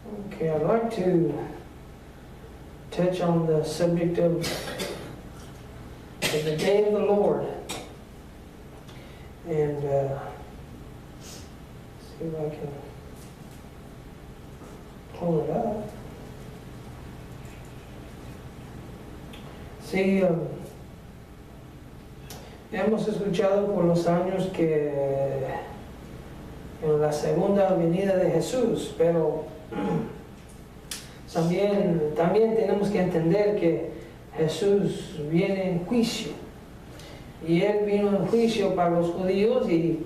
Okay, I'd like to touch on the subject of the day of the Lord. And see if I can pull it up. Sí, hemos escuchado por los años que en la segunda venida de Jesús, pero también tenemos que entender que Jesús viene en juicio. Y Él vino en juicio para los judíos y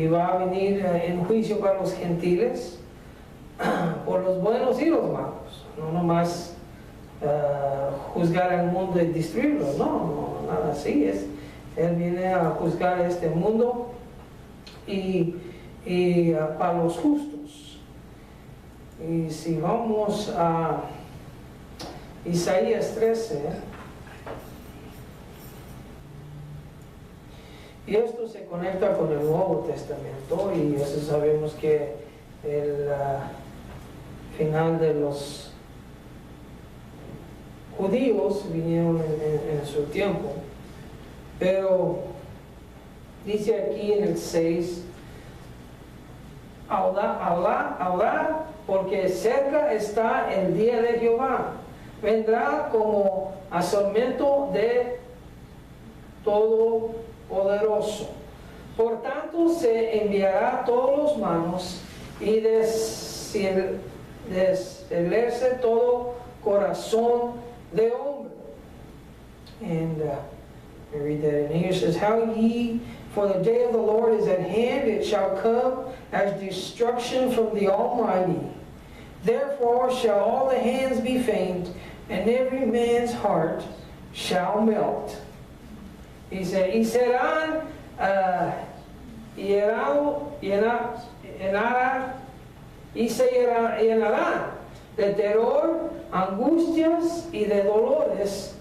va a venir en juicio para los gentiles, por los buenos y los malos. No nomás juzgar al mundo y destruirlo, no, nada así es. Él viene a juzgar este mundo y para los justos. Y si vamos a Isaías 13, y esto se conecta con el Nuevo Testamento, y eso sabemos que el final de los judíos vinieron en su tiempo. Pero dice aquí en el 6, ahora, porque cerca está el día de Jehová, vendrá como asolamiento de Todopoderoso. Por tanto se enviará a todos los manos y deshacerse todo corazón de hombre. And I read that in English. It says, "How ye, for the day of the Lord is at hand, it shall come as destruction from the Almighty. Therefore shall all the hands be faint, and every man's heart shall melt." He said, y serán y se llenarán de terror, angustias y de dolores.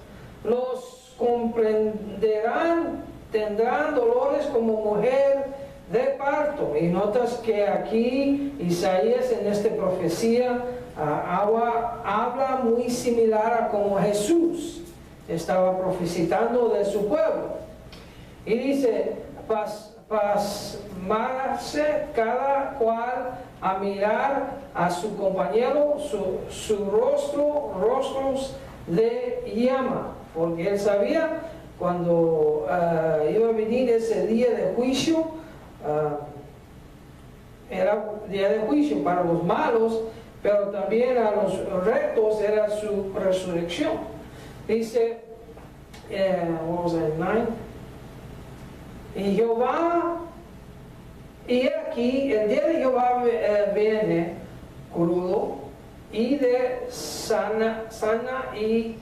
Los comprenderán, tendrán dolores como mujer de parto. Y notas que aquí Isaías en esta profecía habla muy similar a como Jesús estaba profetizando de su pueblo. Y dice, pasmarse cada cual a mirar a su compañero, su rostros de llama, porque él sabía cuando iba a venir ese día de juicio, era día de juicio para los malos, pero también a los rectos era su resurrección. Dice, what was that, 9? Y Jehová, y aquí el día de Jehová viene crudo y de sana y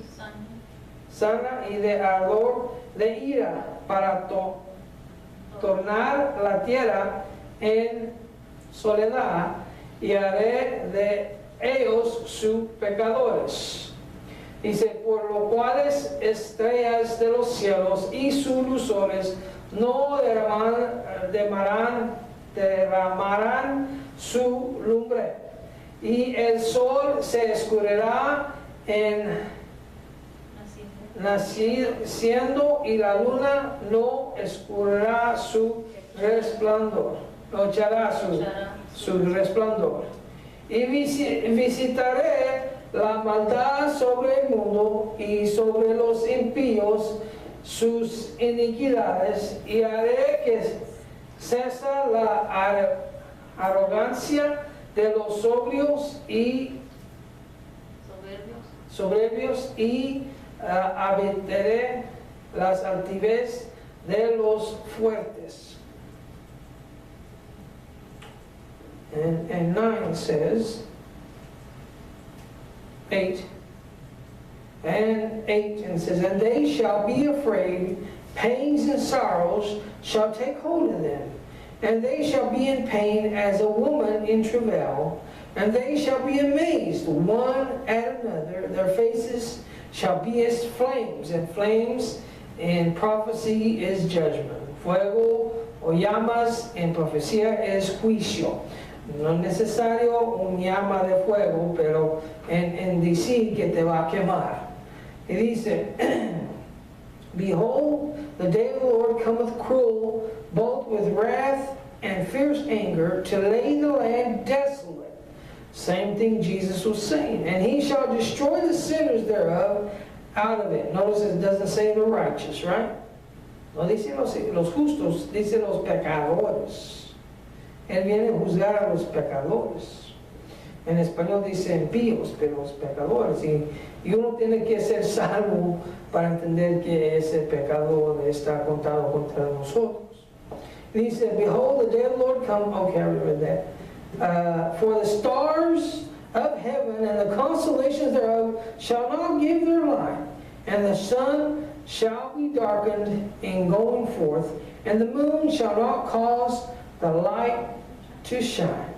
de ardor de ira para tornar la tierra en soledad, y haré de ellos sus pecadores. Dice, por lo cuales estrellas de los cielos y sus luces no derramarán su lumbre, y el sol se escurrirá en naciendo, y la luna no escurrirá su resplandor, no echará su resplandor. Y visitaré la maldad sobre el mundo y sobre los impíos sus iniquidades, y haré que cese la arrogancia de los soberbios y abatiré las altivez de los fuertes. And 9 says, 8, and says, "And they shall be afraid, pains and sorrows shall take hold of them, and they shall be in pain as a woman in travail, and they shall be amazed one at another, their faces shall be as flames, and flames in prophecy is judgment. Fuego o llamas en profecía es juicio." No es necesario un llama de fuego, pero en decir que te va a quemar. Y dice, Behold, the day of the Lord cometh cruel, both with wrath and fierce anger, to lay the land desolate. Same thing Jesus was saying. And he shall destroy the sinners thereof out of it. Notice it doesn't say the righteous, right? No dice los justos, dice los pecadores. Él viene a juzgar a los pecadores. En español dice impíos, pero los pecadores. Y uno tiene que ser salvo para entender que ese pecador está contado contra nosotros. Dice, Behold, the day of the Lord come. Okay, I read that. For the stars of heaven and the constellations thereof shall not give their light, and the sun shall be darkened in going forth, and the moon shall not cause the light to shine.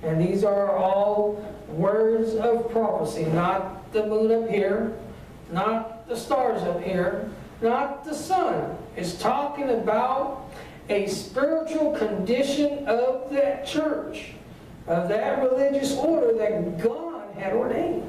And these are all words of prophecy, not the moon up here, not the stars up here, not the sun. It's talking about a spiritual condition of that church, of that religious order that God had ordained.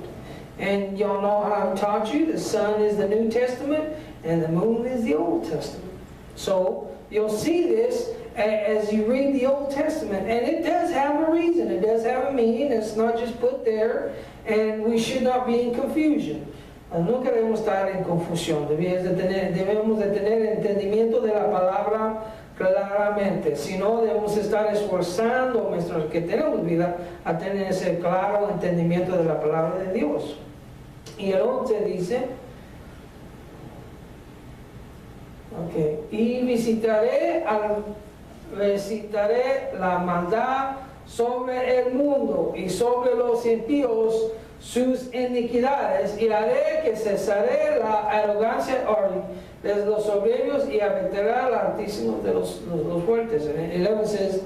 And y'all know how I've taught you, the sun is the New Testament and the moon is the Old Testament. So you'll see this as you read the Old Testament, and it does have a reason, it does have a meaning. It's not just put there, and we should not be in confusion. No queremos estar en confusión, debemos de tener entendimiento de la palabra claramente, sino debemos estar esforzando nuestros que tenemos vida a tener ese claro entendimiento de la palabra de Dios. Y el 11 dice, y visitaré la maldad sobre el mundo y sobre los impíos sus iniquidades, y haré que cesaré la arrogancia de los soberbios y abatirá el altísimo de los fuertes. And 11 says,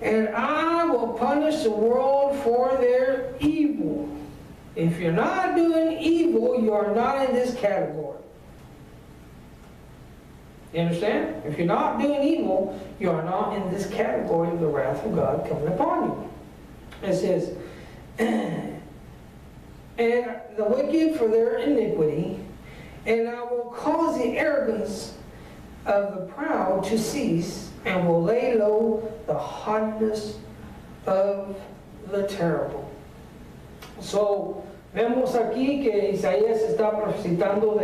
and I will punish the world for their evil. If you're not doing evil, you are not in this category. You understand? If you're not doing evil, you are not in this category of the wrath of God coming upon you. It says, and the wicked for their iniquity, and I will cause the arrogance of the proud to cease, and will lay low the haughtiness of the terrible. So, vemos aquí que Isaías está profetizando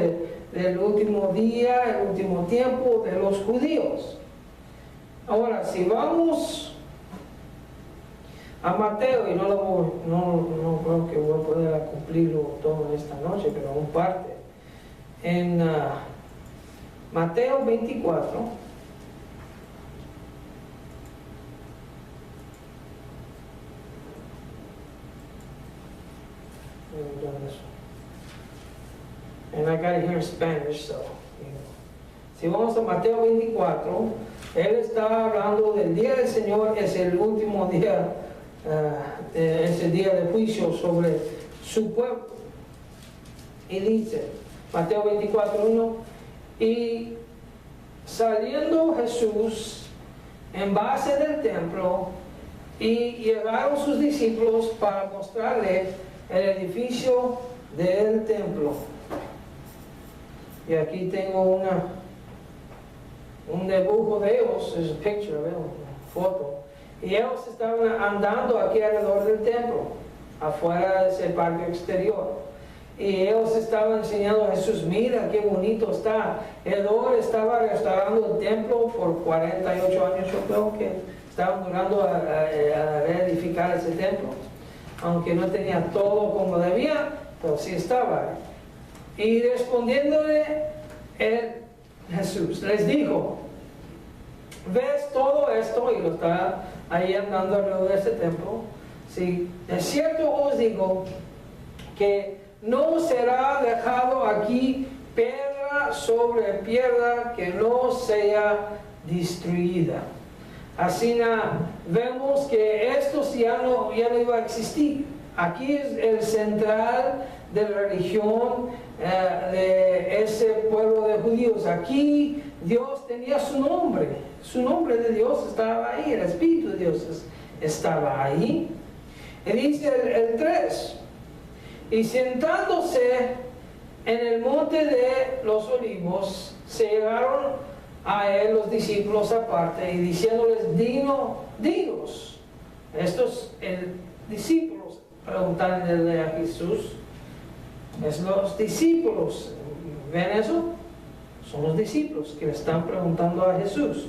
del último día, el último tiempo de los judíos. Ahora, si vamos a Mateo, y no creo que voy a poder cumplirlo todo esta noche, pero un parte. En Mateo 24, and I got it here in Spanish, so, Si vamos a Mateo 24, él está hablando del día del Señor, es el último día, es el día de juicio sobre su pueblo. Y dice, Mateo 24:1, y saliendo Jesús en base del templo, y llegaron sus discípulos para mostrarle el edificio del templo. Y aquí tengo un dibujo de ellos, es un picture, una foto. Y ellos estaban andando aquí alrededor del templo, afuera de ese parque exterior. Y ellos estaban enseñando a Jesús, mira qué bonito está. Edor estaba restaurando el templo por 48 años, yo creo que estaban durando a reedificar ese templo. Aunque no tenía todo como debía, pero sí estaba. Y respondiéndole Jesús les dijo, ¿ves todo esto? Y lo está ahí andando alrededor de este templo. Sí, de cierto os digo que no será dejado aquí piedra sobre piedra que no sea destruida. Así vemos que esto ya no iba a existir. Aquí es el central de la religión de ese pueblo de judíos. Aquí Dios tenía su nombre de Dios estaba ahí, el Espíritu de Dios estaba ahí. Y dice el 3, y sentándose en el monte de los olivos, se llegaron a él los discípulos aparte y diciéndoles, dinos. Estos discípulos preguntándole a Jesús, es los discípulos, ¿ven eso? Son los discípulos que le están preguntando a Jesús,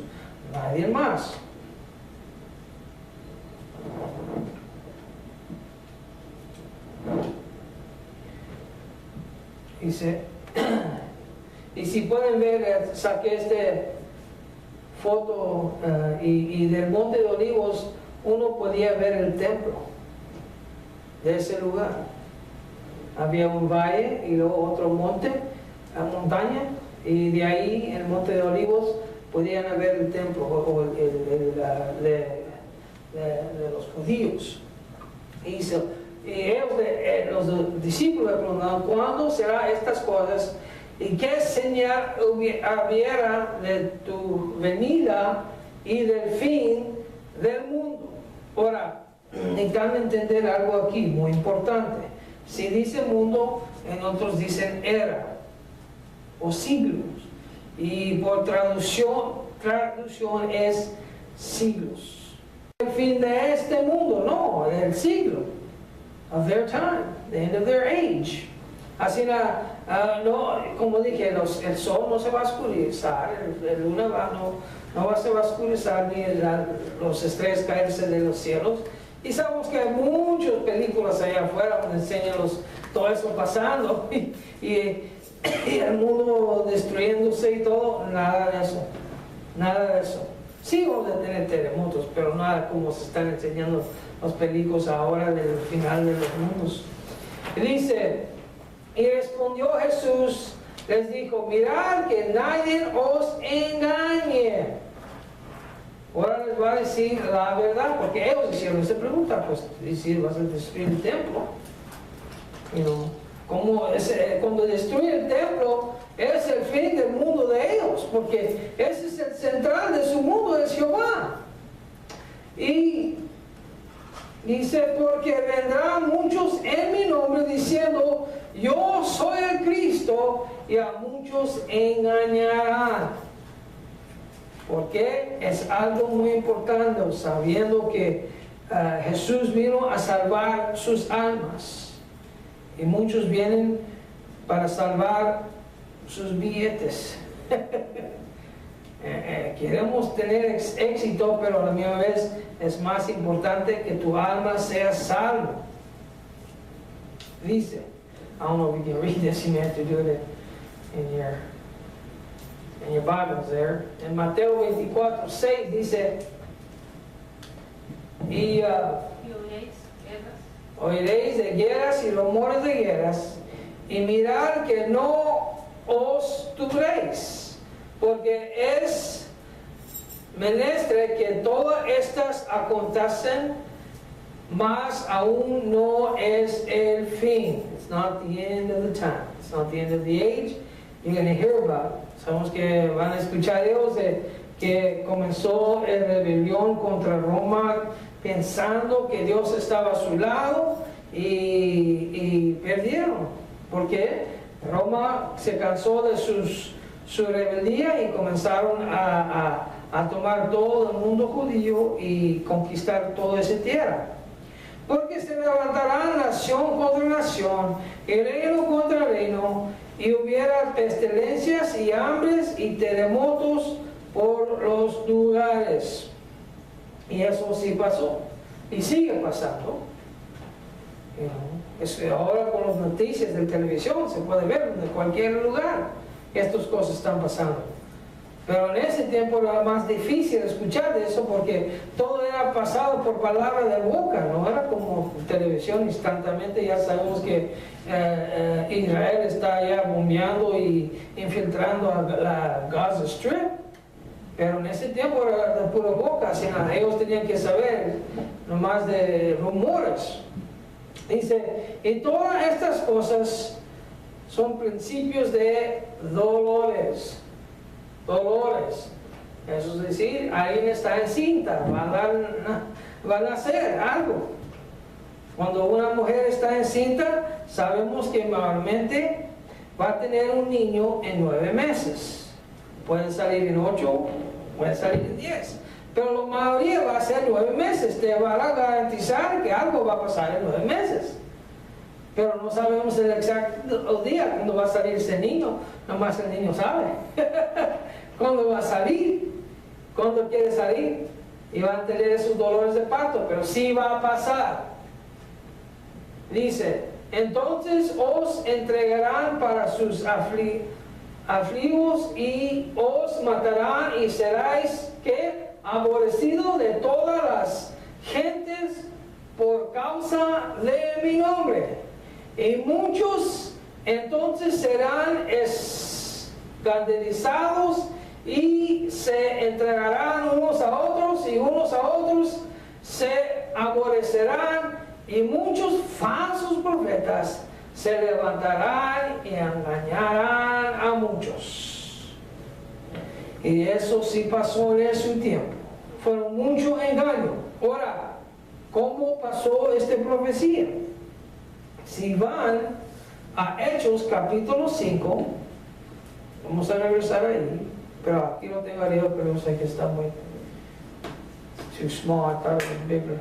nadie más. Dice, y si pueden ver, saqué esta foto y del Monte de Olivos uno podía ver el templo de ese lugar. Había un valle y luego otro montaña, y de ahí, el Monte de Olivos, podían ver el templo o de los judíos. Y ellos, los discípulos, le preguntaron, ¿cuándo serán estas cosas? ¿Y qué señal hubiera de tu venida y del fin del mundo? Ahora, necesitan entender algo aquí muy importante. Si dice mundo, en otros dicen era o siglos. Y por traducción es siglos. El fin de este mundo, no, el siglo. Of their time, the end of their age. Así no, como dije, el sol no se va a oscurecer, la luna no se va a oscurecer, ni los estrellas caerse de los cielos. Y sabemos que hay muchas películas allá afuera donde enseñan todo eso pasando y el mundo destruyéndose y todo. Nada de eso, nada de eso. Sí vamos a tener terremotos, pero nada como se están enseñando las películas ahora del final de los mundos. Y dice, y respondió Jesús, les dijo, mirad que nadie os engañe. Ahora les va a decir la verdad, porque ellos hicieron esa pregunta, pues decir, vas a destruir el templo. Cuando destruye el templo, es el fin del mundo de ellos, porque ese es el central de su mundo, es Jehová. Y dice, porque vendrán muchos en mi nombre diciendo, yo soy el Cristo, y a muchos engañarán. Porque es algo muy importante, sabiendo que Jesús vino a salvar sus almas. Y muchos vienen para salvar sus billetes. Queremos tener éxito, pero a la misma vez es más importante que tu alma sea salva. Dice, I don't know if you can read this, you may have to do it in your Bibles there. En Mateo 24:6 dice, y oiréis de guerras y rumores de guerras, y mirad que no os turbéis, porque es menester que todas estas acontecen, mas aún no es el fin. It's not the end of the time. It's not the end of the age. You're going to hear about it. Sabemos que van a escuchar ellos de que comenzó la rebelión contra Roma pensando que Dios estaba a su lado y perdieron. Porque Roma se cansó de su rebeldía y comenzaron a tomar todo el mundo judío y conquistar toda esa tierra. Porque se levantará nación contra nación y reino contra reino, y hubiera pestilencias y hambres y terremotos por los lugares. Y eso sí pasó y sigue pasando. Ahora con las noticias de televisión se puede ver en cualquier lugar que estas cosas están pasando. Pero en ese tiempo era más difícil escuchar de eso porque todo era pasado por palabra de boca, no era como televisión instantáneamente. Ya sabemos que Israel está ya bombeando y infiltrando a la Gaza Strip, pero en ese tiempo era de pura boca, así ellos tenían que saber nomás de rumores. Dice, y todas estas cosas son principios de dolores. Eso es decir, alguien está encinta, va a nacer algo. Cuando una mujer está encinta, sabemos que normalmente va a tener un niño en 9 meses. Puede salir en 8, puede salir en 10. Pero la mayoría va a ser 9 meses. Te va a garantizar que algo va a pasar en 9 meses. Pero no sabemos el exacto día cuando va a salir ese niño. Nomás el niño sabe. Cuándo va a salir, cuándo quiere salir. Y va a tener esos dolores de parto. Pero sí va a pasar. Dice, entonces os entregarán para sus afligos y os matarán y seráis, ¿qué? Aborrecidos de todas las gentes por causa de mi nombre. Y muchos entonces serán escandalizados y se entregarán unos a otros y unos a otros se aborrecerán y muchos falsos profetas se levantarán y engañarán a muchos. Y eso sí pasó en ese tiempo. Fueron muchos engaños. Ahora, ¿cómo pasó esta profecía? Si van a Hechos capítulo 5, vamos a regresar ahí, pero aquí lo tengo arriba, pero sé que está muy too small, I thought it was bigger.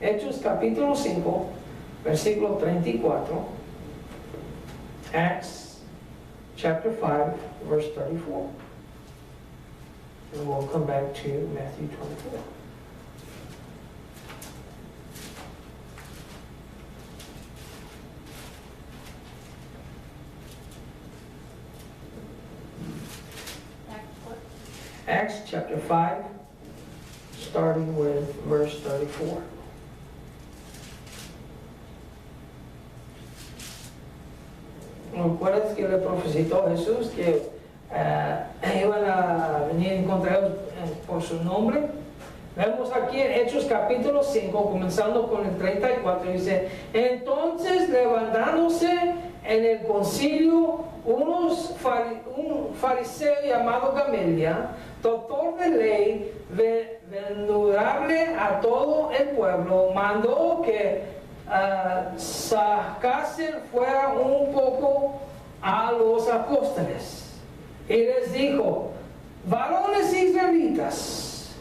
Hechos capítulo 5, versículo 34. Acts chapter 5, verse 34. And we'll come back to Matthew 24. Acts chapter 5, starting with verse 34. ¿Recuerdas que le profetizó Jesús que iban a venir en contra de él por su nombre? Vemos aquí en Hechos capítulo 5, comenzando con el 34, dice, entonces levantándose en el concilio un fariseo llamado Gamaliel, doctor de ley, venerable a todo el pueblo, mandó que sacasen fuera un poco a los apóstoles y les dijo, varones israelitas,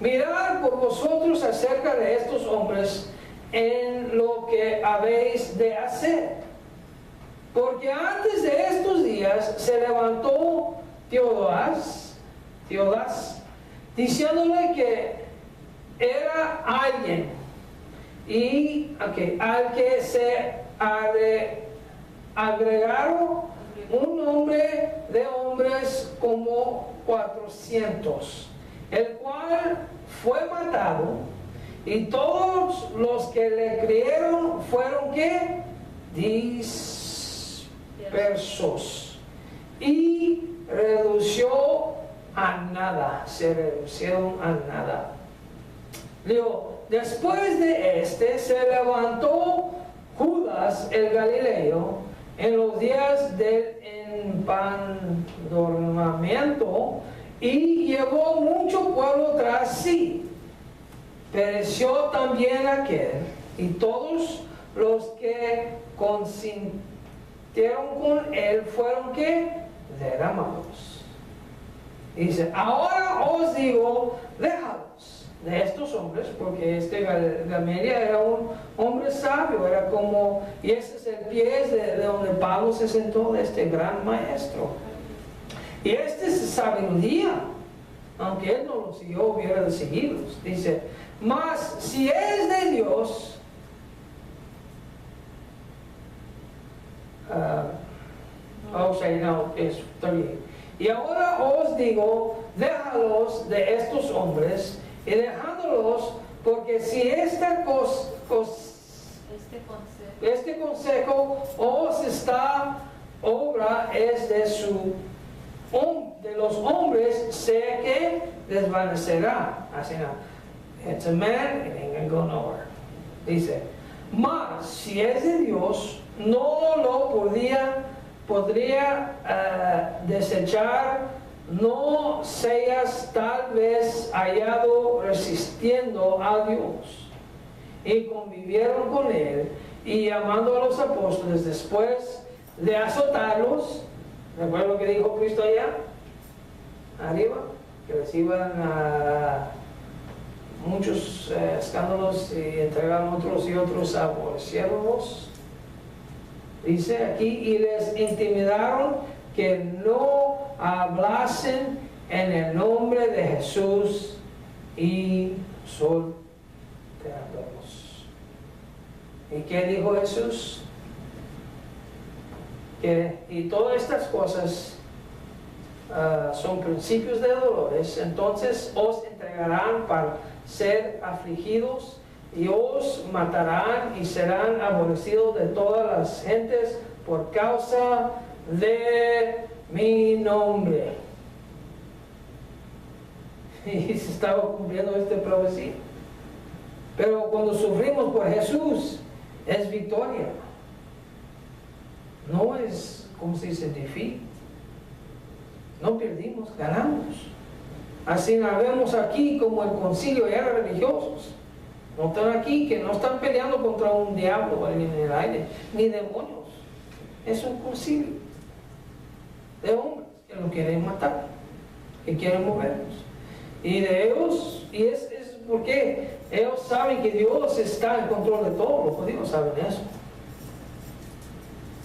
mirad por vosotros acerca de estos hombres en lo que habéis de hacer, porque antes de estos días se levantó Teodas diciéndole que era alguien y al que se agregaron un nombre de hombres como 400, el cual fue matado, y todos los que le creyeron fueron ¿qué? Dispersos, y se reducieron a nada. Digo, después de se levantó Judas el Galileo en los días del empadronamiento y llevó mucho pueblo tras sí. Pereció también aquel, y todos los que consintieron con él fueron ¿qué? Derramados. Dice, ahora os digo, déjalos de estos hombres, porque Gamaliel era un hombre sabio, era como, y ese es el pie de donde Pablo se sentó, de este gran maestro. Y es sabiduría, aunque él no los siguió, hubiera de seguirlos. Dice, mas si es de Dios, es 38. Y ahora os digo, déjalos de estos hombres, y dejándolos, porque si este consejo os está obra es de los hombres, sé que desvanecerá. Así no. It's a man, it ain't gonna go nowhere. Dice, mas si es de Dios, no lo podría desechar, no seas tal vez hallado resistiendo a Dios. Y convivieron con él, y llamando a los apóstoles después de azotarlos, ¿recuerdan lo que dijo Cristo allá arriba? Que les iban a muchos escándalos y entregaron otros y otros aborreciéronlos. Dice aquí, y les intimidaron que no hablasen en el nombre de Jesús y soltándolos. ¿Y qué dijo Jesús? Y todas estas cosas son principios de dolores, entonces os entregarán para ser afligidos y os matarán y serán aborrecidos de todas las gentes por causa de mi nombre. Y se estaba cumpliendo esta profecía. Pero cuando sufrimos por Jesús, es victoria. No es, como se dice, defeat. No perdimos, ganamos. Así la vemos aquí como el concilio era religiosos. No están aquí, que no están peleando contra un diablo en el aire, ni demonios. Es un concilio de hombres que lo quieren matar, que quieren movernos. Y de ellos, y es porque ellos saben que Dios está en control de todo, los judíos saben eso.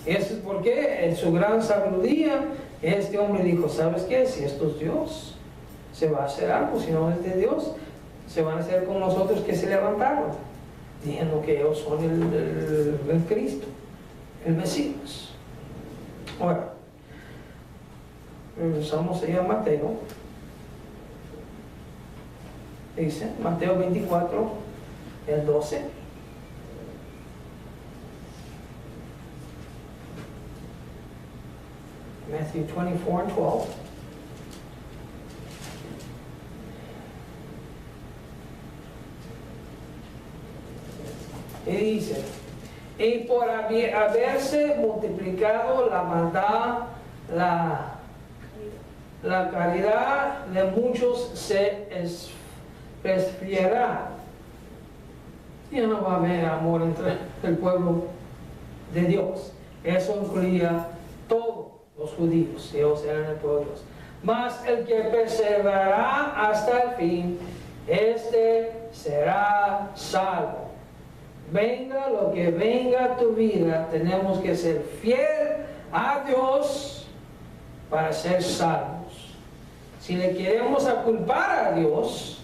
Y eso es porque en su gran sabiduría, este hombre dijo, ¿sabes qué? Si esto es Dios, se va a hacer algo. Si no es de Dios, se van a hacer como nosotros que se levantaron, diciendo que ellos son el Cristo, el Mesías. Ahora, regresamos a Mateo. Dice, Mateo 24, el 12. Matthew 24 and 12. Y dice, y por haberse multiplicado la maldad, la caridad de muchos se resfriará. Ya no va a haber amor entre el pueblo de Dios. Eso incluía todos los judíos, ellos eran el pueblo de Dios. Mas el que perseverará hasta el fin, este será salvo. Venga lo que venga a tu vida, tenemos que ser fiel a Dios para ser salvos. Si le queremos culpar a Dios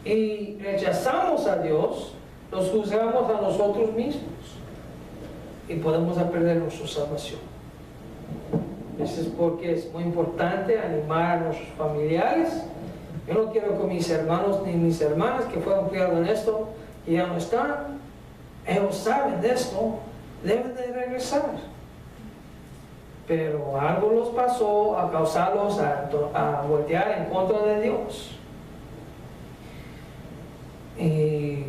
y rechazamos a Dios, los juzgamos a nosotros mismos y podemos perder nuestra salvación. Eso es porque es muy importante animar a nuestros familiares. Yo no quiero que mis hermanos ni mis hermanas que fueron criados en esto, que ya no están, ellos saben de esto, deben de regresar. Pero algo los pasó a causarlos a voltear en contra de Dios. Y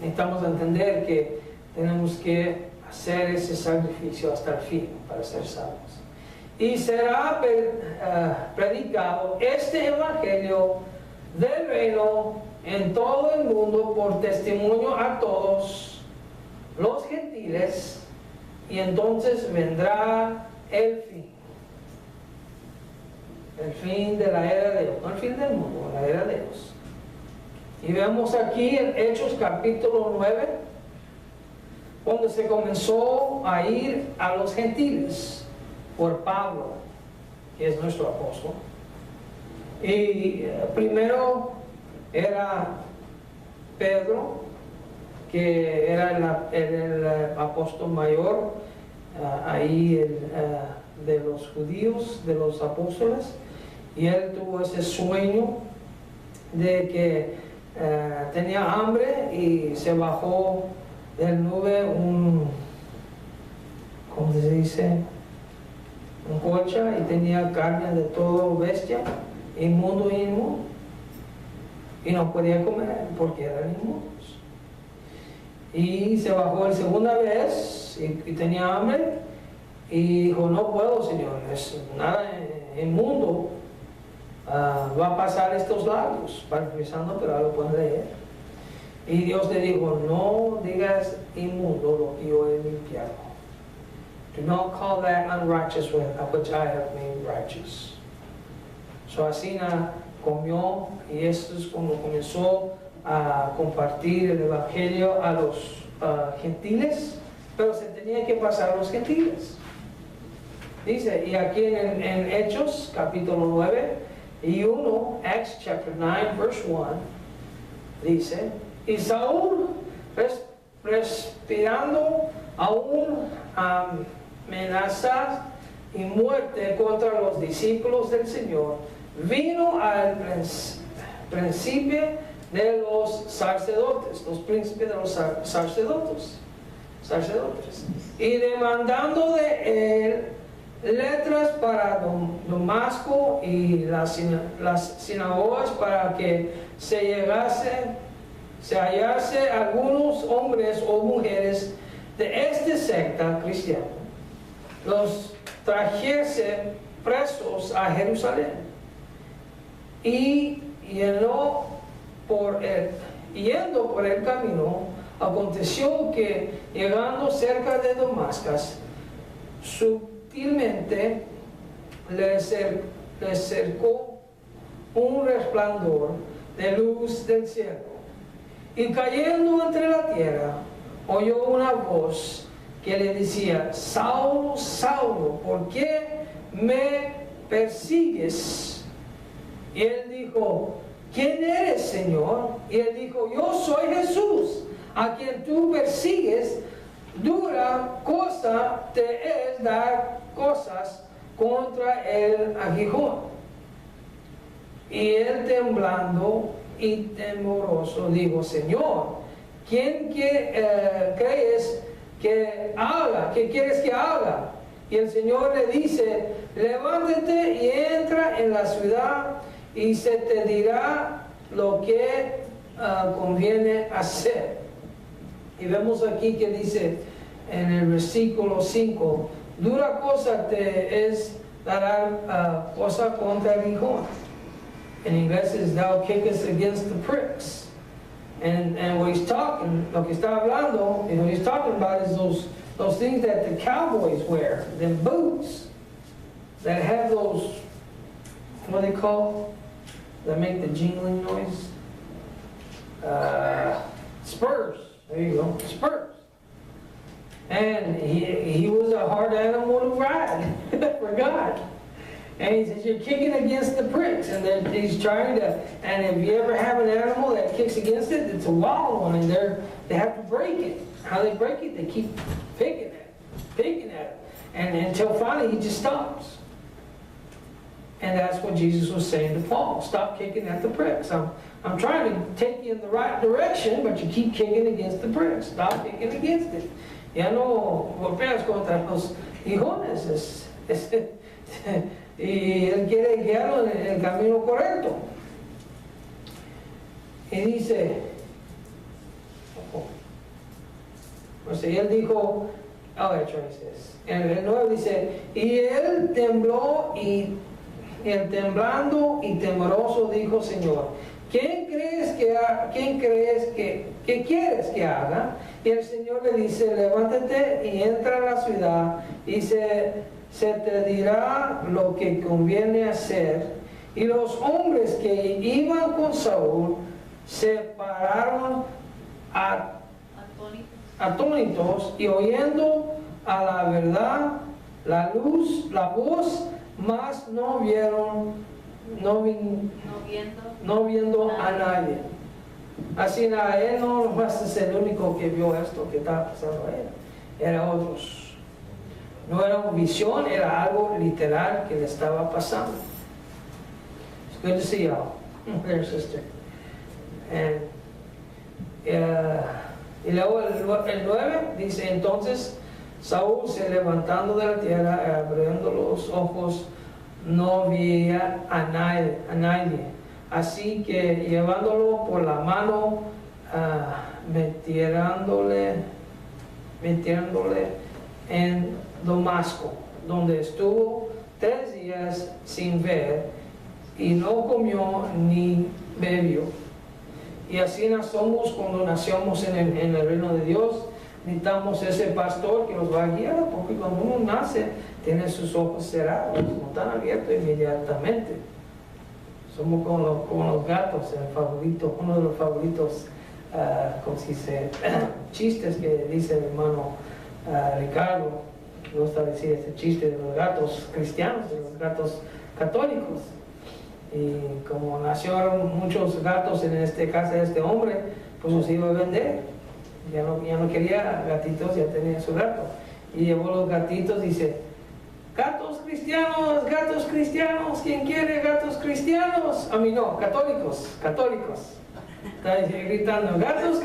necesitamos entender que tenemos que hacer ese sacrificio hasta el fin para ser salvos. Y será predicado este evangelio del reino en todo el mundo por testimonio a todos los gentiles, y entonces vendrá el fin de la era de Dios, no el fin del mundo, la era de Dios. Y vemos aquí en Hechos capítulo 9, cuando se comenzó a ir a los gentiles por Pablo, que es nuestro apóstol. Y primero era Pedro, que era el apóstol mayor ahí de los judíos, de los apóstoles, y él tuvo ese sueño de que tenía hambre y se bajó del nube ¿cómo se dice? Un colcha, y tenía carne de todo bestia, inmundo y inmundo, y no podía comer porque eran inmundos. Y se bajó la segunda vez y tenía hambre. Y dijo, no puedo, Señor, es nada inmundo. Va a pasar estos labios, parafraseando, pero ahora lo pueden leer. Y Dios le dijo, no digas inmundo lo que yo he limpiado. Do not call that unrighteous which I have made righteous. So así comió, y esto es cuando comenzó a compartir el evangelio a los gentiles, pero se tenía que pasar a los gentiles. Dice, y aquí en Hechos capítulo 9 y 1, Acts chapter 9 verse 1, dice, y Saúl respirando aún amenazas y muerte contra los discípulos del Señor, vino al príncipe de los sacerdotes, los príncipes de los sacerdotes, y demandando de él letras para Damasco y las sinagogas para que se hallase algunos hombres o mujeres de esta secta cristiana, los trajese presos a Jerusalén. Y yendo por el camino, aconteció que llegando cerca de Damasco, sutilmente le cercó un resplandor de luz del cielo, y cayendo entre la tierra, oyó una voz que le decía, Saulo, Saulo, ¿por qué me persigues? Y él dijo, ¿quién eres, Señor? Y él dijo, yo soy Jesús, a quien tú persigues. Dura cosa te es dar cosas contra el aguijón. Y él, temblando y temoroso, dijo, Señor, ¿quién crees que haga? ¿Qué quieres que haga? Y el Señor le dice, levántate y entra en la ciudad, y se te dirá lo que conviene hacer. Y vemos aquí que dice en el versículo 5, dura cosa te es dar cosa contra el aguijón. En inglés es thou kickest against the pricks. And what he's talking, lo que está hablando, and what he's talking about is those things that the cowboys wear, them boots that have those, what are they called, that make the jingling noise? Spurs. There you go, spurs. And he was a hard animal to ride for God. And he says, you're kicking against the pricks. And then he's trying to, and if you ever have an animal that kicks against it, it's a wild one, and they have to break it. How they break it? They keep picking at it. And until finally he just stops. And that's what Jesus was saying to Paul. Stop kicking at the pricks. I'm trying to take you in the right direction, but you keep kicking against the pricks. Stop kicking against it. Ya no golpeas contra los hijones. Y él quiere guiarlo en el camino correcto. Y dice, pues él dijo, en el 9 dice, y él tembló y el temblando y temoroso dijo, Señor, ¿qué quieres que haga? Y el Señor le dice, levántate y entra a la ciudad, y se te dirá lo que conviene hacer. Y los hombres que iban con Saúl se pararon atónitos, y oyendo a la verdad la voz, mas no viendo a nadie. Así nada, él no va a ser el único que vio esto que estaba pasando a él, eran otros. No era una visión, era algo literal que le estaba pasando. It's good to see y'all. There, sister. Y luego el 9 dice, entonces Saúl se levantando de la tierra, abriendo los ojos, no veía a nadie. Así que llevándolo por la mano, metiéndole en Damasco, donde estuvo 3 días sin ver, y no comió ni bebió. Y así somos cuando nacemos en el reino de Dios. Necesitamos ese pastor que nos va a guiar, porque cuando uno nace, tiene sus ojos cerrados, no están abiertos inmediatamente. Somos como los gatos, el favorito, uno de los favoritos, como se dice, chistes que dice mi hermano Ricardo. Me gusta decir este chiste de los gatos cristianos, de los gatos católicos. Y como nacieron muchos gatos en casa de este hombre, pues los iba a vender. Ya no quería gatitos, ya tenía su gato. Y llevó los gatitos y dice: gatos cristianos, ¿quién quiere gatos cristianos? A mí no, católicos. Está gritando: gatos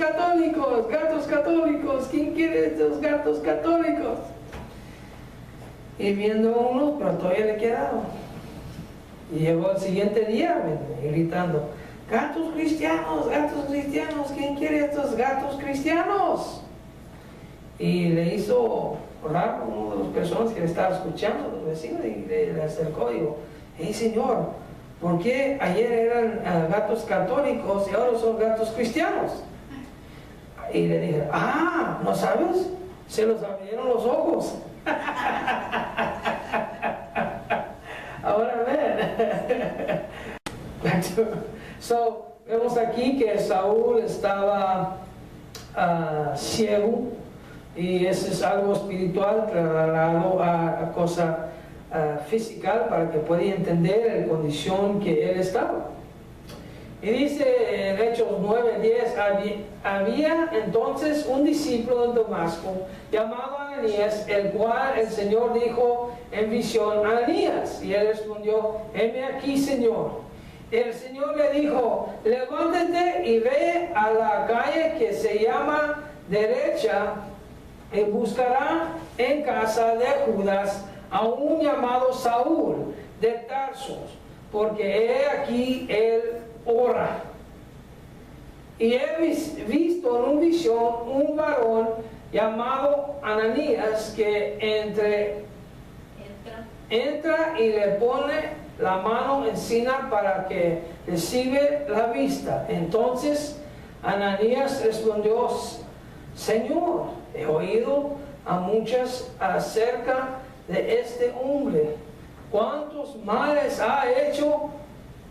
católicos, ¿quién quiere estos gatos católicos? Y viendo uno, pero todavía le quedaba. Y llegó el siguiente día gritando: gatos cristianos, ¿quién quiere estos gatos cristianos? Y le hizo orar uno de las personas que le estaba escuchando, los vecinos, y le acercó y dijo: hey señor, ¿por qué ayer eran gatos católicos y ahora son gatos cristianos? Y le dije: ¿no sabes? Se los abrieron los ojos. Ahora ven. Vemos aquí que Saúl estaba ciego, y eso es algo espiritual trasladado a cosa física para que pueda entender la condición que él estaba. Y dice en Hechos 9:10: había entonces un discípulo en Damasco llamado Ananías, el cual el Señor dijo en visión: Ananías. Y él respondió: heme aquí, Señor. El Señor le dijo: levántate y ve a la calle que se llama Derecha, y buscará en casa de Judas a un llamado Saúl de Tarsos, porque he aquí él ora. Y he visto en una visión un varón llamado Ananías que entra y le pone la mano encima para que recibe la vista. Entonces Ananías respondió: Señor, he oído a muchas acerca de este hombre, cuántos males ha hecho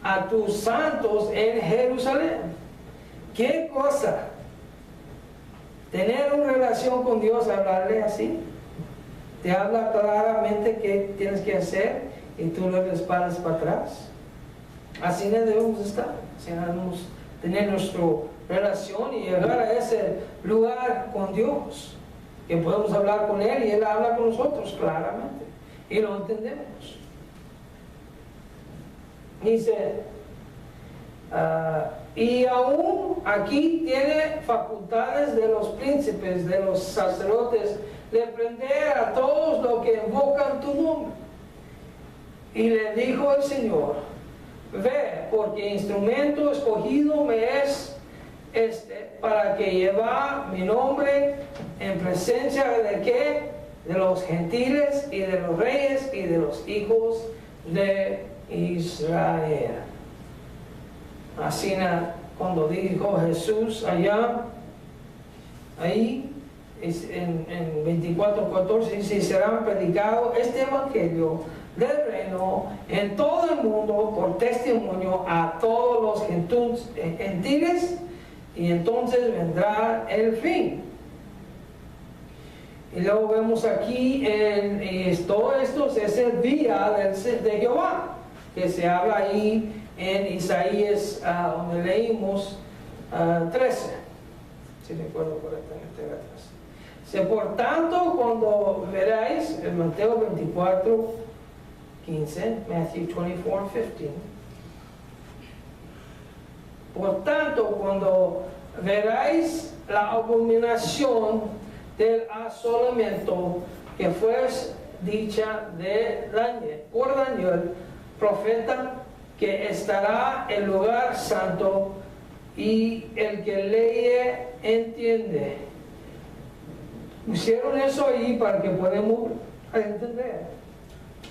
a tus santos en Jerusalén. ¿Qué cosa? Tener una relación con Dios, hablarle así. Te habla claramente qué tienes que hacer y tú le respaldas para atrás. Así no debemos estar. Así debemos tener nuestra relación y llegar a ese lugar con Dios, que podemos hablar con Él y Él habla con nosotros claramente y lo entendemos. Dice: y aún aquí tiene facultades de los príncipes, de los sacerdotes, de prender a todos los que invocan tu nombre. Y le dijo el Señor: ve, porque instrumento escogido me es para que lleva mi nombre en presencia de ¿qué? De los gentiles y de los reyes y de los hijos de Israel. Así cuando dijo Jesús ahí en 24:14 dice: será predicado este evangelio del reino en todo el mundo por testimonio a todos los gentiles, y entonces vendrá el fin. Y luego vemos aquí todo esto es el día de Jehová, que se habla ahí en Isaías, donde leímos 13, si recuerdo correctamente. Gracias. Dice: por tanto, cuando veráis, en Mateo 24:15, Matthew 24:15, por tanto, cuando veráis la abominación del asolamiento que fue dicha por Daniel, profeta, que estará en lugar santo, y el que lee entiende. Hicieron eso ahí para que podamos entender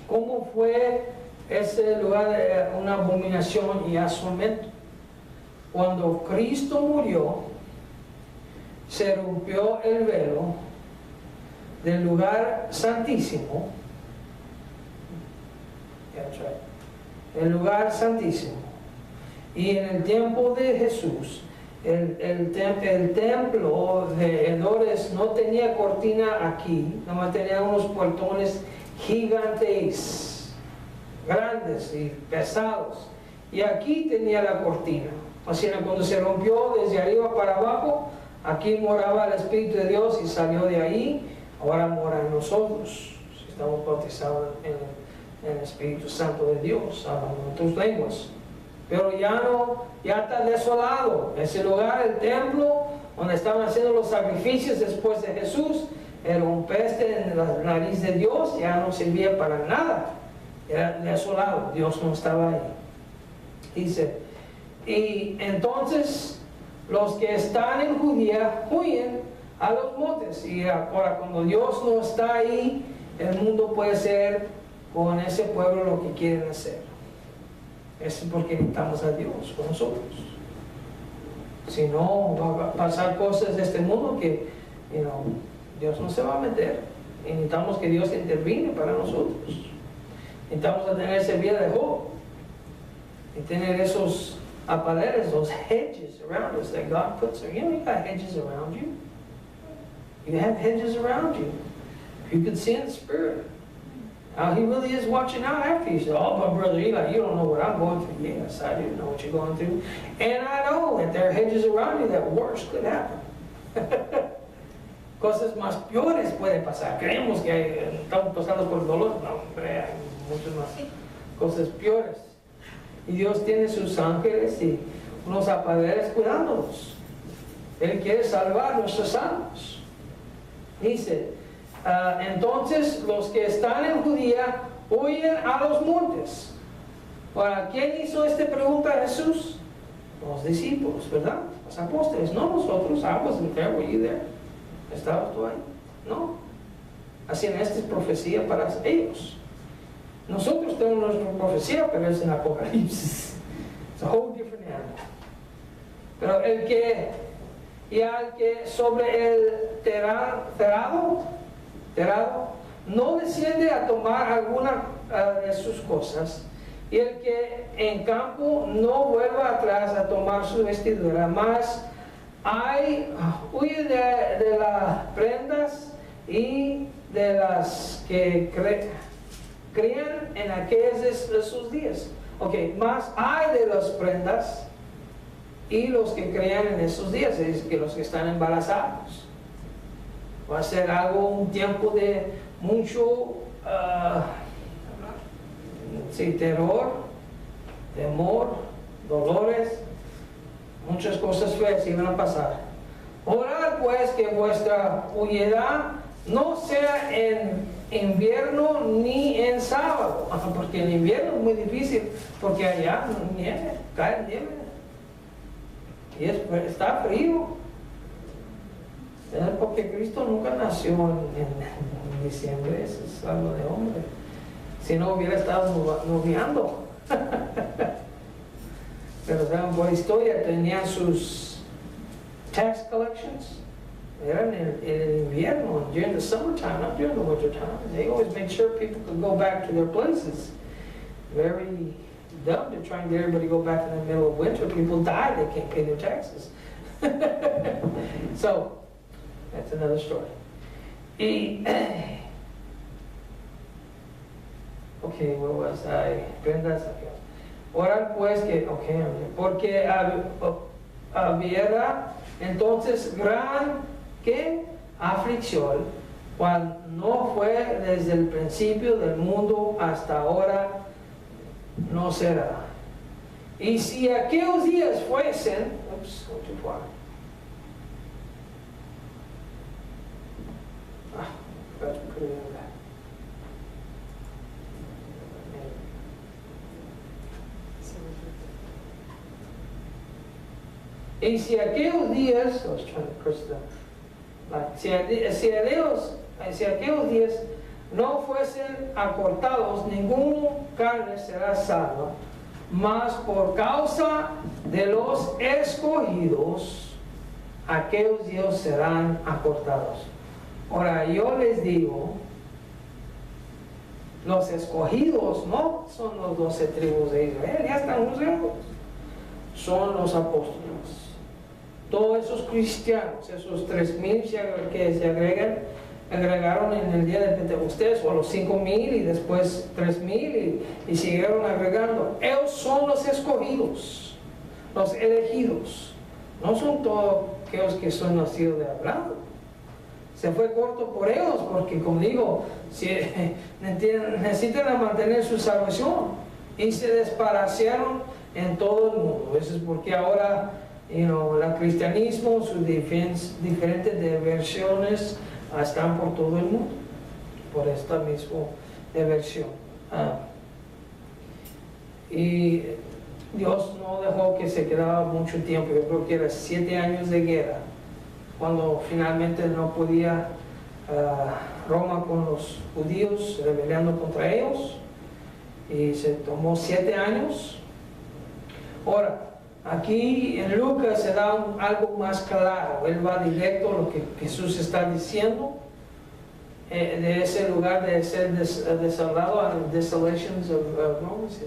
cómo fue ese lugar una abominación y asolamiento. Cuando Cristo murió, se rompió el velo del lugar santísimo, el lugar santísimo, y en el tiempo de Jesús, el templo de Herodes no tenía cortina aquí, nomás tenía unos portones gigantes, grandes y pesados, y aquí tenía la cortina. Así que cuando se rompió desde arriba para abajo, aquí moraba el Espíritu de Dios y salió de ahí. Ahora mora en nosotros, si estamos bautizados en el Espíritu Santo de Dios, hablando en otras lenguas. Pero ya no, ya está desolado. Ese lugar, el templo, donde estaban haciendo los sacrificios después de Jesús, era un peste en la nariz de Dios, ya no servía para nada. Era desolado, Dios no estaba ahí. Dice, y entonces los que están en Judía huyen a los montes. Y ahora cuando Dios no está ahí, el mundo puede hacer con ese pueblo lo que quieren hacer. Es porque necesitamos a Dios con nosotros. Si no, va a pasar cosas de este mundo que Dios no se va a meter. Y necesitamos que Dios intervine para nosotros. Necesitamos tener esa vida de Job. Y tener esos apareres, those hedges around us that God puts there. You got hedges around you. You have hedges around you. You can see in the Spirit. He really is watching out after you. He said, oh, my brother Eli, you don't know what I'm going through. Yes, I do know what you're going through. And I know that there are hedges around you that worse could happen. Cosas más peores pueden pasar. Creemos que estamos pasando por el dolor. No, hombre, hay muchas más cosas peores. Y Dios tiene sus ángeles y unos apadres cuidándonos. Él quiere salvar nuestras almas. Dice, entonces los que están en Judía huyen a los montes. Ahora, ¿quién hizo esta pregunta a Jesús? Los discípulos, ¿verdad? Los apóstoles, no nosotros. I wasn't there, were you there? ¿Estabas tú ahí? No. Así en esta es profecía para ellos. Nosotros tenemos nuestra profecía, pero es en Apocalipsis. It's a whole different animal. Pero el que sobre el terrado no desciende a tomar alguna de sus cosas, y el que en campo no vuelva atrás a tomar su vestidura, mas huye de las prendas y de las que crían en aquellos de sus días. Más hay de las prendas y los que crean en esos días, es que los que están embarazados. Va a ser un tiempo de mucho terror, temor, dolores, muchas cosas feas iban a pasar. Orad pues que vuestra huida no sea en invierno ni en sábado, porque en invierno es muy difícil, porque allá nieve, cae nieve y está frío. Es porque Cristo nunca nació en diciembre, eso es algo de hombre. Si no hubiera estado noviando. Pero saben, por historia tenían sus tax collections. Eran en el invierno, during the summertime, not during the winter time. They always made sure people could go back to their places. Very dumb to try and get everybody to go back in the middle of winter. People die, they can't pay their taxes. So, that's another story. Okay, where was I? Prendas. Orar pues que, porque hubiera entonces gran aflicción, cual no fue desde el principio del mundo hasta ahora, no será. Y si aquellos días fuesen, go too far. Forgot to put it in that. Y si aquellos días, I was trying to press the, like, si aquellos días no fuesen acortados, ningún carne será salva, mas por causa de los escogidos, aquellos días serán acortados. Ahora yo les digo, los escogidos no son los 12 tribus de Israel, ya están juzgados, son los apóstoles. Todos esos cristianos, esos 3,000 que se agregaron en el día de Pentecostés, o los 5,000 y después 3,000 y siguieron agregando. Ellos son los escogidos, los elegidos. No son todos aquellos que son nacidos de Abraham. Se fue corto por ellos, porque como digo, necesitan mantener su salvación y se desparciaron en todo el mundo. Eso es porque ahora el cristianismo, sus diferentes versiones están por todo el mundo, por esta misma versión. Y Dios no dejó que se quedara mucho tiempo, yo creo que era 7 años de guerra, cuando finalmente no podía Roma con los judíos rebelando contra ellos, y se tomó 7 años. Ahora, aquí en Lucas se da algo más claro, él va directo a lo que Jesús está diciendo, de ese lugar de ser desolado, a Desolations of Romans.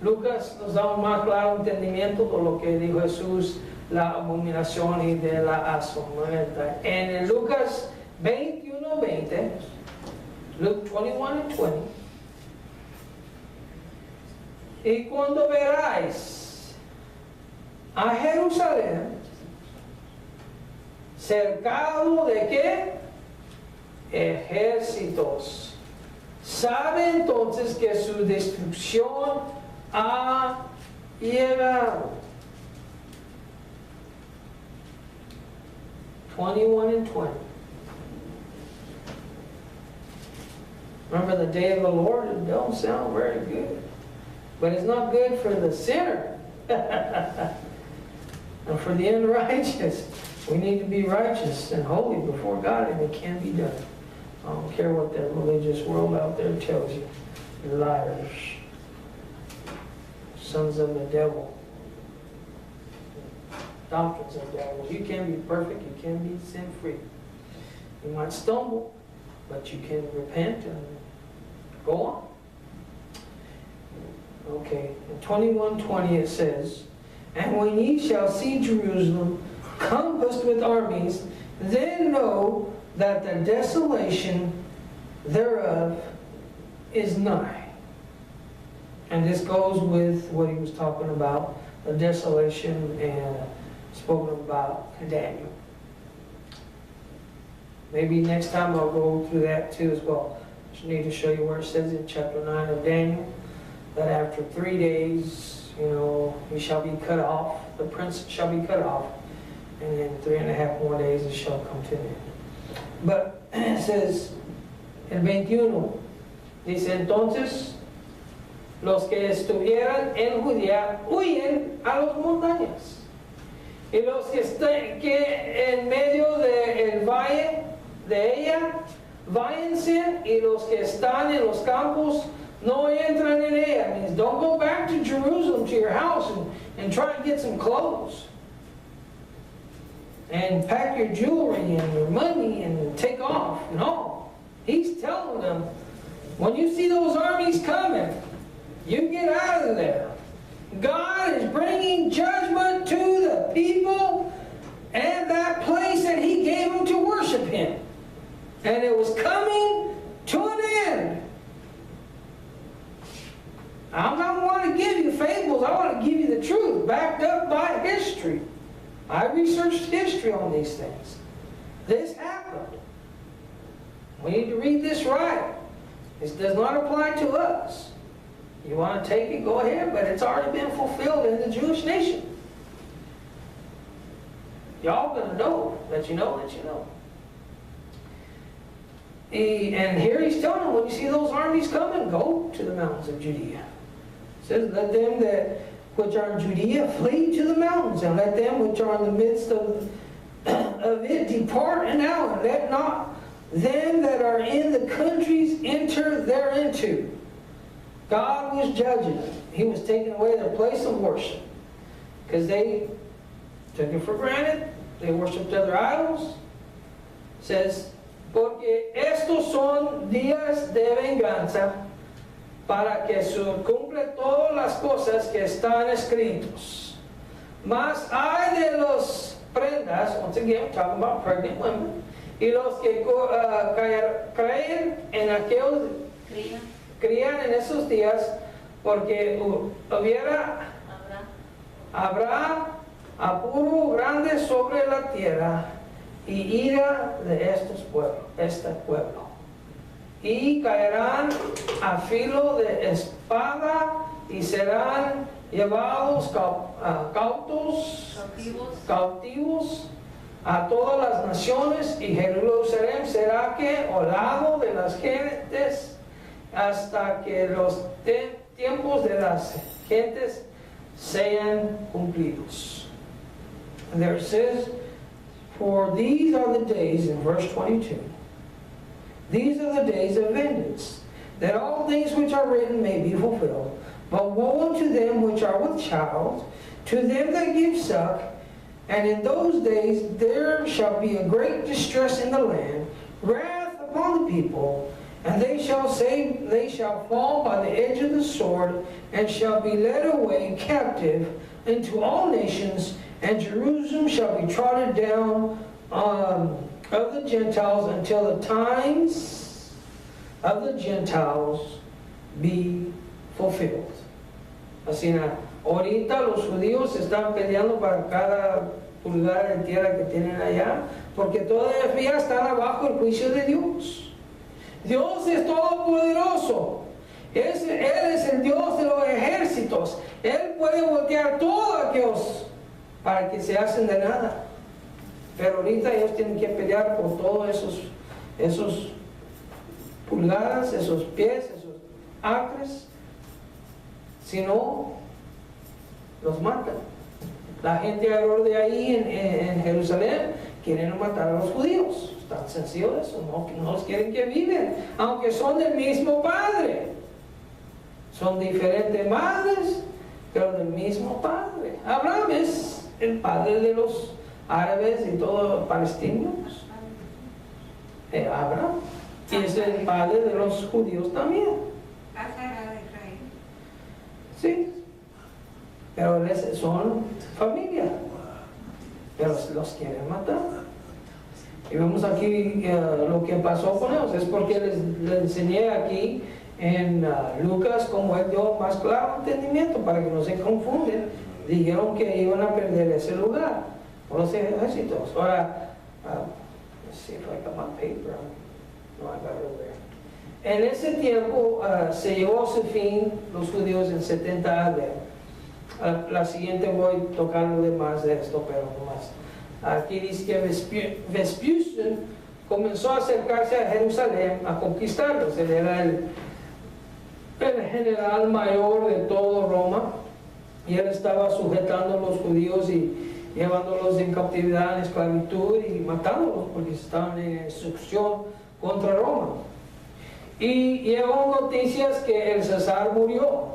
Lucas nos da un más claro entendimiento de lo que dijo Jesús, la abominación y de la asombra. En Lucas 21:20, Luke 21:20, y cuando veráis a Jerusalén cercado de ¿qué? Ejércitos, sabe entonces que su destrucción ha llegado. 21:20. Remember the day of the Lord? It don't sound very good. But it's not good for the sinner. And for the unrighteous. We need to be righteous and holy before God, and it can be done. I don't care what that religious world out there tells you. Liars. Sons of the devil. Doctrines of devils. You can be perfect, you can be sin-free. You might stumble, but you can repent and go on. Okay, in 21:20 it says, and when ye shall see Jerusalem compassed with armies, then know that the desolation thereof is nigh. And this goes with what he was talking about, the desolation and spoken about in Daniel. Maybe next time I'll go through that too as well. Just need to show you where it says in chapter 9 of Daniel that after 3 days, he shall be cut off, the prince shall be cut off, and then 3.5 more days it shall come to an end. But it says en 21, dice entonces los que estuvieran en Judea huyen a las montañas, y los que están en medio del valle de ella váyanse, y los que están en los campos no entran en ella. It means don't go back to Jerusalem, to your house, and try and get some clothes and pack your jewelry and your money and take off. No, he's telling them, when you see those armies coming, you get out of there. God is bringing judgment to the people and that place that he gave them to worship him, and it was coming to an end. I don't want to give you fables, I want to give you the truth, backed up by history. I researched history on these things. This happened. We need to read this right. This does not apply to us. You want to take it, go ahead, but it's already been fulfilled in the Jewish nation. Y'all going to know that you know that you know. And here he's telling them, when you see those armies coming, go to the mountains of Judea. It says, let them that which are in Judea flee to the mountains, and let them which are in the midst of it depart now, and let not them that are in the countries enter thereinto. God was judging them. He was taking away their place of worship because they took it for granted. They worshipped other idols. It says, porque estos son días de venganza, para que se cumplan todas las cosas que están escritos. Mas hay de los prendas, once again, we're talking about pregnant women, y los que creen en aquellos, crían en esos días, porque habrá apuro grande sobre la tierra y ira de este pueblo. Y caerán a filo de espada y serán llevados cautivos a todas las naciones, y Jerusalén será lado de las gentes hasta que los tiempos de las gentes sean cumplidos. And there it says, for these are the days, in verse 22, these are the days of vengeance, that all things which are written may be fulfilled. But woe unto them which are with child, to them that give suck, and in those days there shall be a great distress in the land, wrath upon the people, and they shall fall by the edge of the sword, and shall be led away captive into all nations, and Jerusalem shall be trodden down of the Gentiles until the times of the Gentiles be fulfilled. Así nada. Ahorita los judíos están peleando para cada pulgada de tierra que tienen allá, porque todavía están abajo el juicio de Dios. Dios es todopoderoso. Él es el Dios de los ejércitos. Él puede voltear todos aquellos para que se hacen de nada. Pero ahorita ellos tienen que pelear por todos esos pulgadas, esos pies, esos acres. Si no, los matan. La gente alrededor de ahí en Jerusalén quieren matar a los judíos. Es tan sencillo eso. No los quieren que viven, aunque son del mismo padre. Son diferentes madres, pero del mismo padre. Abraham es el padre de los árabes y todos los palestinos. Abraham. Y es el padre de los judíos también. Sí, pero son familia, pero los quieren matar. Y vemos aquí lo que pasó con ellos. Es porque les enseñé aquí en Lucas como él dio más claro entendimiento para que no se confunden. Dijeron que iban a perder ese lugar por los ejércitos. Ahora, let's see if I got my paper. No, I got it over there. En ese tiempo se llevó a su fin los judíos en 70 AD. La siguiente voy tocando de más de esto, pero no más. Aquí dice que Vespasiano comenzó a acercarse a Jerusalén a conquistarlos. Él era el general mayor de todo Roma, y él estaba sujetando a los judíos y llevándolos en cautividad, en esclavitud, y matándolos porque estaban en instrucción contra Roma. Y llegó noticias que el César murió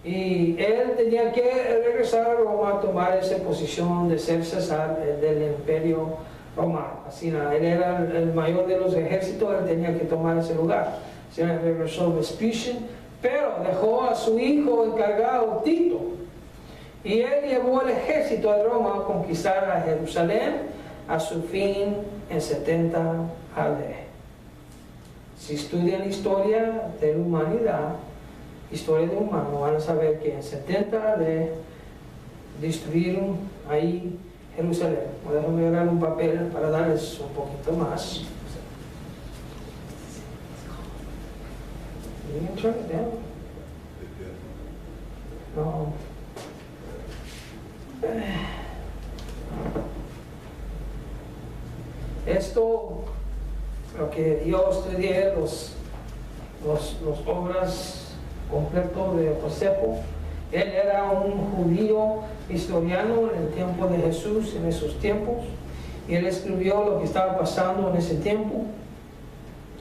y él tenía que regresar a Roma a tomar esa posición de ser César del imperio romano. Así nada, él era el mayor de los ejércitos, él tenía que tomar ese lugar. Así nada, regresó Vespasiano, pero dejó a su hijo encargado, Tito, y él llevó el ejército de Roma a conquistar a Jerusalén a su fin en 70 AD. Si estudian historia de la humanidad, historia de humano, van a saber que en 70 AD destruyeron ahí Jerusalén. Déjame agarrar un papel para darles un poquito más. You can turn it down. No. Esto, lo que yo estudié, los obras completos de Josefo, Él era un judío historiano en el tiempo de Jesús, en esos tiempos. Y él escribió lo que estaba pasando en ese tiempo.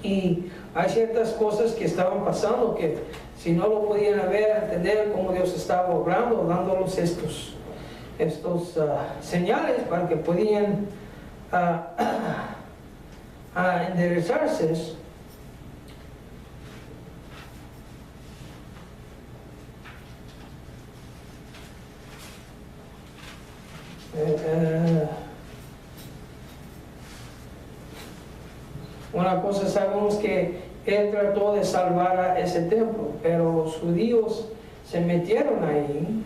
Y hay ciertas cosas que estaban pasando que si no lo podían ver, entender cómo Dios estaba obrando, dándolos estos señales para que podían enderezarse. Una cosa sabemos que él trató de salvar a ese templo, pero los judíos se metieron ahí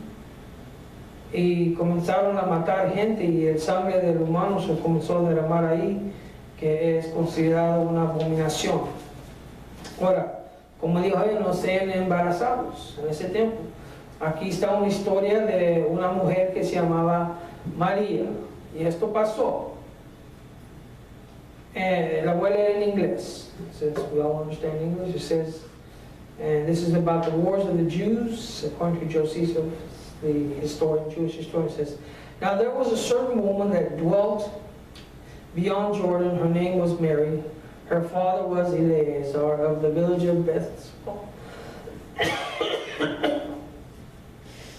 y comenzaron a matar gente y el sangre del humano se comenzó a derramar ahí, que es considerado una abominación. Ahora, como dijo él, no sean embarazados en ese tiempo. Aquí está una historia de una mujer que se llamaba María, y esto pasó. La voy a leer en inglés, since we all understand English. It says, and this is about the wars of the Jews, according to Josephus, the historian, Jewish historian. Says, now there was a certain woman that dwelt beyond Jordan. Her name was Mary. Her father was Eleazar of the village of Bethsba,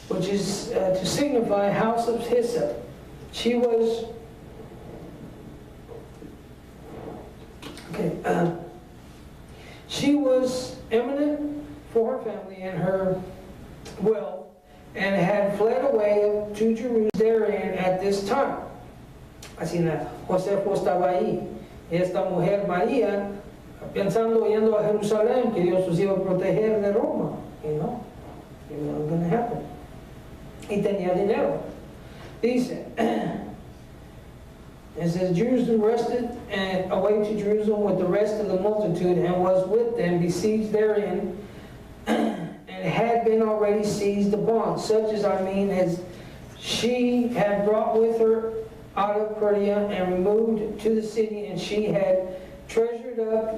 which is to signify house of hyssop. She was she was eminent for her family and her wealth, and had fled away to Jerusalem therein at this time. Así Josefo estaba ahí. Esta mujer María, pensando yendo a Jerusalén, que Dios los iba a proteger de Roma. Y no, it wasn't going to happen. Y tenía dinero. Dice, it says, Jerusalem rested and away to Jerusalem with the rest of the multitude, and was with them besieged therein, and had been already seized upon, such as as she had brought with her out of Persia and removed to the city, and she had treasured up,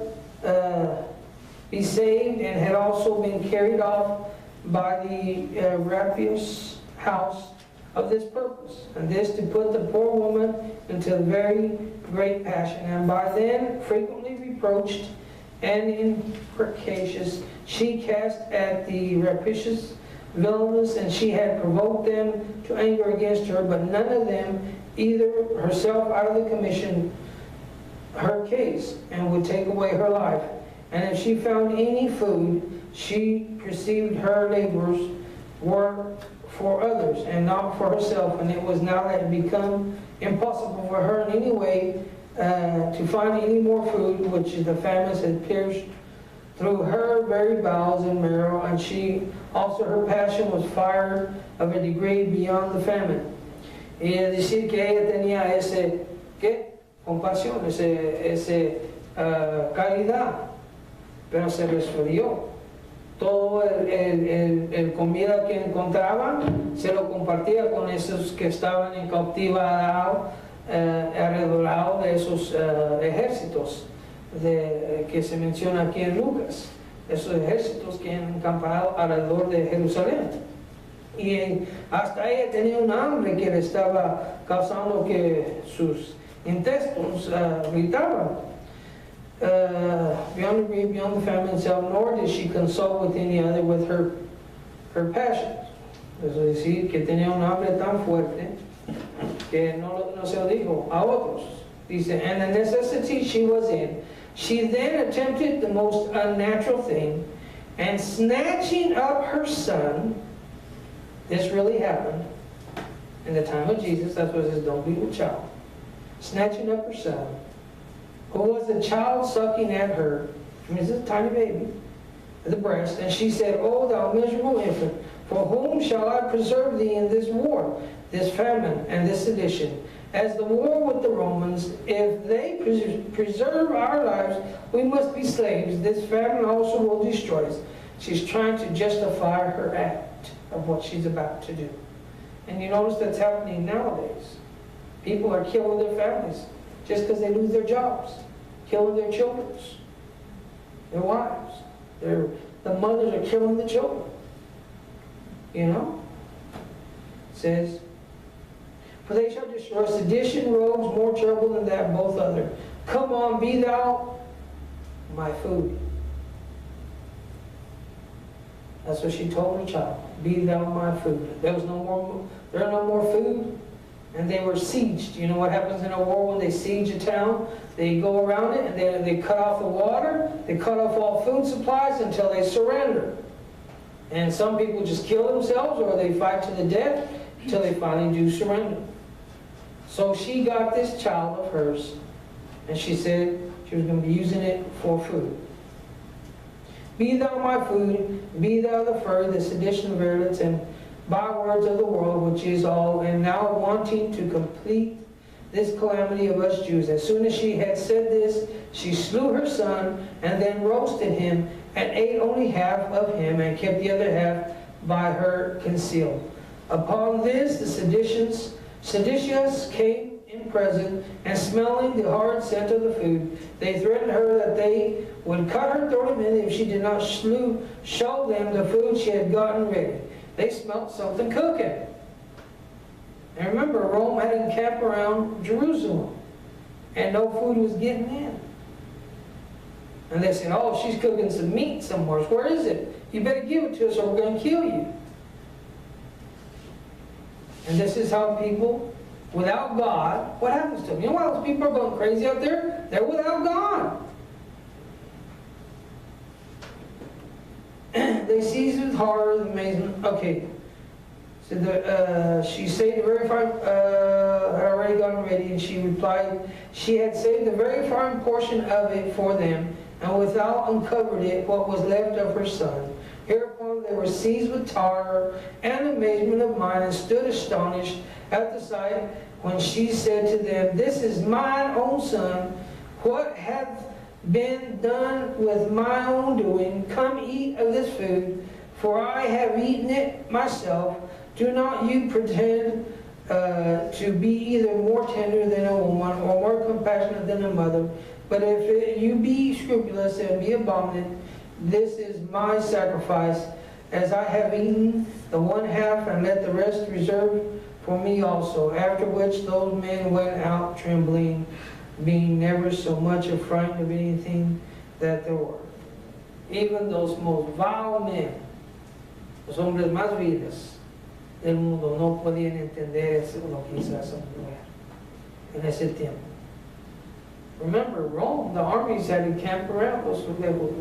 be saved, and had also been carried off by the rapacious house of this purpose, and this to put the poor woman into a very great passion, and by then frequently reproached and imprecacious, she cast at the rapacious villainous, and she had provoked them to anger against her, but none of them either herself out of the commission her case, and would take away her life. And if she found any food, she perceived her labors were for others and not for herself, and it was now that it become impossible for her in any way to find any more food, which the famine had pierced through her very bowels and marrow, and she also her passion was fire of a degree beyond the famine. Y es decir que ella tenía compasión, caridad, pero se resfrió. Todo el comida que encontraban se lo compartía con esos que estaban en cautividad alrededor de esos ejércitos que se menciona aquí en Lucas, esos ejércitos que han encampado alrededor de Jerusalén. Y hasta ella tenía un hambre que le estaba causando que sus intestinos gritaban. Beyond the famine itself, nor did she consult with any other with her passions. Es decir, que tenía un hambre tan fuerte que no se lo dijo a otros. Dice, and the necessity she was in, she then attempted the most unnatural thing, and snatching up her son, this really happened in the time of Jesus. That's what it says, don't be with child. Snatching up her son, who was a child sucking at her, I mean, it's a tiny baby, at the breast, and she said, "O thou miserable infant, for whom shall I preserve thee in this war, this famine, and this sedition? As the war with the Romans, if they preserve our lives, we must be slaves. This famine also will destroy us." She's trying to justify her act of what she's about to do. And you notice that's happening nowadays. People are killing their families just because they lose their jobs, killing their children, their wives. The mothers are killing the children. You know? It says, for they shall destroy sedition, rogues, more terrible than that, both other. Come on, be thou my food. That's what she told her child. Be thou my food. There are no more food. And they were sieged. You know what happens in a war when they siege a town? They go around it and they cut off the water. They cut off all food supplies until they surrender. And some people just kill themselves or they fight to the death until they finally do surrender. So she got this child of hers and she said she was going to be using it for food. Be thou my food, be thou the fur, the sedition of harlots, and bywords of the world, which is all, and now wanting to complete this calamity of us Jews. As soon as she had said this, she slew her son, and then roasted him, and ate only half of him, and kept the other half by her concealed. Upon this, the seditious came in present, and smelling the hard scent of the food, they threatened her that they would cut her throat in if she did not show them the food she had gotten ready. They smelt something cooking. And remember, Rome had encamped around Jerusalem, and no food was getting in. And they said, oh, she's cooking some meat somewhere. Where is it? You better give it to us or we're going to kill you. And this is how people, without God, what happens to them? You know why those people are going crazy out there? They're without God. They seized with horror and amazement. Okay. So she saved the very fine, had already gotten ready, and she replied, she had saved the very fine portion of it for them, and without uncovered it, what was left of her son. Hereupon they were seized with terror and amazement of mind, and stood astonished at the sight, when she said to them, this is mine own son. What hath been done with my own doing? Come eat of this food, for I have eaten it myself. Do not you pretend to be either more tender than a woman or more compassionate than a mother. But if you be scrupulous and be abominant, this is my sacrifice, as I have eaten the one half, and let the rest reserve for me also. After which those men went out trembling, being never so much affrighted of anything that there were. Even those most vile men, los hombres más viles del mundo, no podían entender lo que hizo esa mujer en ese tiempo. Remember, Rome, the armies had encamped around those people.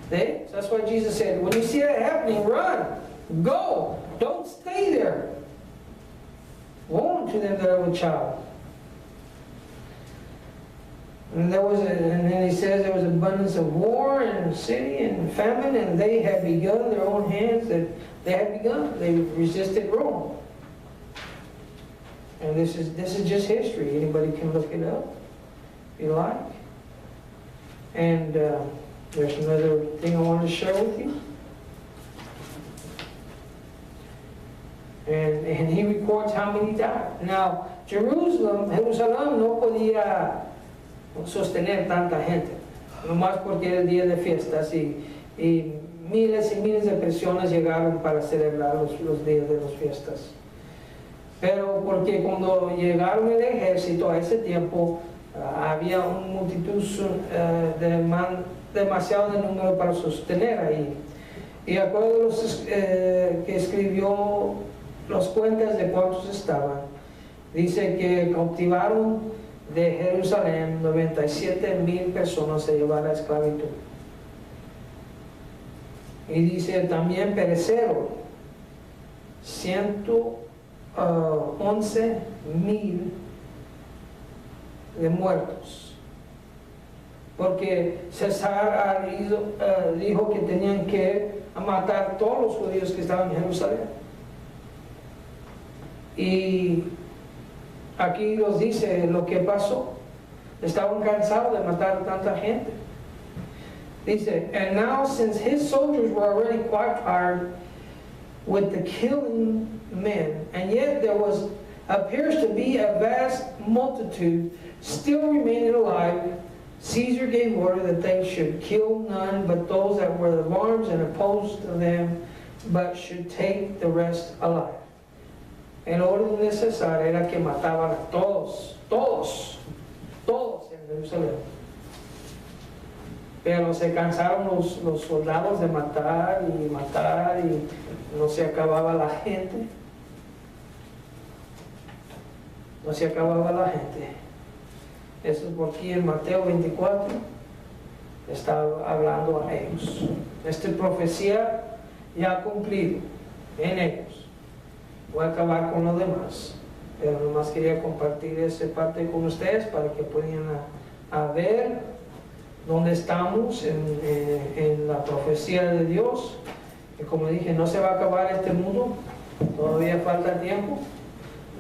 That's why Jesus said, when you see that happening, run, go, don't stay there. Woe to them that are with child. And then he says there was abundance of war in the city and famine, and they had begun their own hands. They resisted Rome. And this is just history. Anybody can look it up if you like. And there's another thing I want to share with you. And he records how many died. Now, Jerusalem no podía sostener tanta gente, nomás porque era el día de fiestas y miles y miles de personas llegaron para celebrar los días de las fiestas. Pero porque cuando llegaron el ejército a ese tiempo había una multitud demasiado de número para sostener ahí. Y acuerdo los que escribió las cuentas de cuántos estaban, dice que cautivaron de Jerusalén 97,000 personas se llevaron a esclavitud. Y dice también perecieron 111,000 de muertos. Porque César dijo que tenían que matar a todos los judíos que estaban en Jerusalén. Y aquí nos dice lo que pasó. Estaban cansados de matar a tanta gente. Dice, and now since his soldiers were already quite tired with the killing men, and yet there appears to be a vast multitude still remaining alive, Caesar gave order that they should kill none but those that were of arms and opposed to them but should take the rest alive. El orden de César era que mataban a todos en Jerusalén. Pero se cansaron los soldados de matar y no se acababa la gente. No se acababa la gente. Eso es porque en Mateo 24 está hablando a ellos. Esta profecía ya ha cumplido en ellos. Voy a acabar con lo demás, pero nomás quería compartir esa parte con ustedes para que puedan a ver dónde estamos en la profecía de Dios. Y como dije, no se va a acabar este mundo, todavía falta tiempo.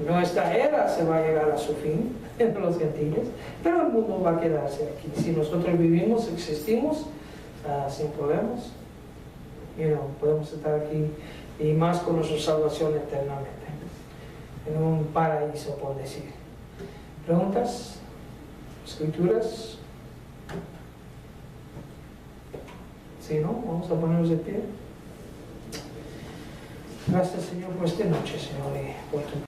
Nuestra era se va a llegar a su fin entre los gentiles, pero el mundo va a quedarse aquí. Si nosotros vivimos, existimos, sin problemas, podemos estar aquí y más con nuestra salvación eternamente, en un paraíso, por decir. ¿Preguntas? ¿Escrituras? Si no, vamos a ponernos de pie. Gracias, Señor, por esta noche, Señor, y por tu